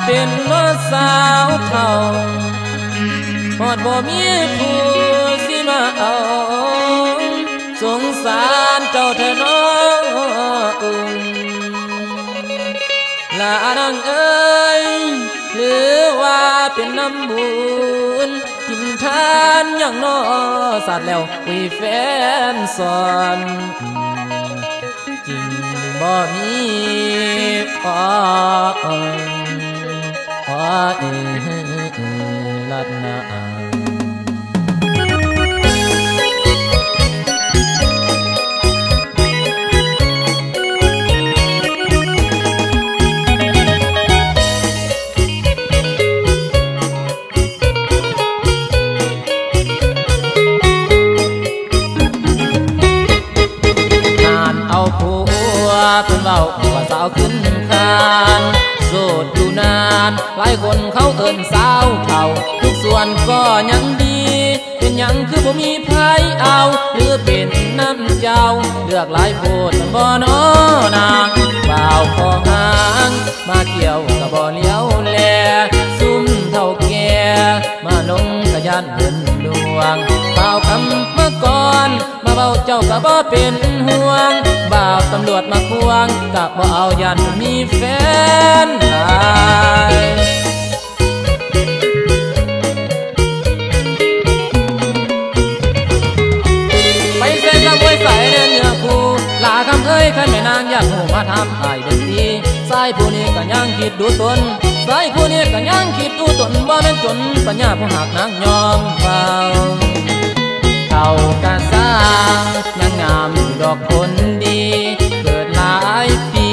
เป็นน้อสาวเฒ่าหอดบ่มีผู้สิมาเอาสงสารเจ้าเถอะน้องลานางเอ้ยหรือว่าเป็นน้ำบุญกินทานอย่างน้อสัตว์แล้วมีแฟนสอนจริงบ่มีอ๋อลัดนาผัวเพิ่นเว้าว่าสาวขึ้นคานโสดอยู่นานหลายคนเขาเอิ้นสาวเฒ่าทุกส่วนก็ยังดีเป็นหยังคือบ่มีไผเอาหรือเป็นน้ำเจ้าเลือกหลายโพดมันบ่น้อนางบ่าวขอหางมาเกี่ยวก็บ่เลี้ยวแลซุ่มเฒ่าแก่มาลงกะยานเพิ่นดวงบ่าวคำมาก่อนมาเว้าเจ้าก็บ่เป็นห่วงบ่าวตำรวจมาควงกะบ่เอายันมีแฟนหลายไปเส้นลำไว้ใส่เนื้อคู่ลาคำเอ้ยใครแม่นางอยากหูมาทำอายเป็นดีสายผู้นี้ก็ยังคิดดูตนสายผู้นี้ก็ยังคิดดูตนบ่แม่นจนปัญญาผู้หักนางยอมเฝ้าเท่ากะสร้างยังงามอยู่ดอกคนดีเกิดหลายปี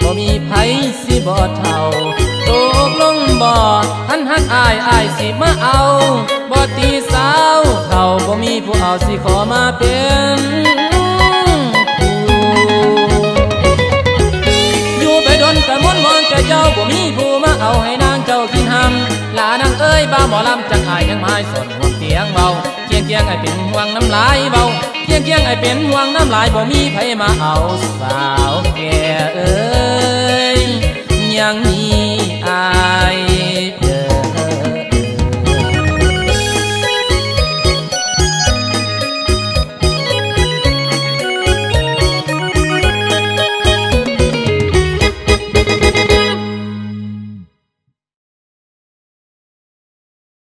บ่มีไผสิบ่เท่าตกลงบ่หันหักอายสิมาเอาบ่ตีสาวเท่าบ่มีผู้เอาสิขอมาเป็นอยู่ไปดนกะมนมอนจะเจ้าบ่มีผู้มาเอาให้นางเจ้ากินหำลานางเอ้ยบ้าหมอลำจักอายยังไม้สดหัวเตียงเบาเคียงเคียงไอเป็นห่วงน้ำลายเบาเคียงเคียงไอเป็นห่วงน้ำลายบ่มีไผมาเอาสาวแก่เอ้ยยังมี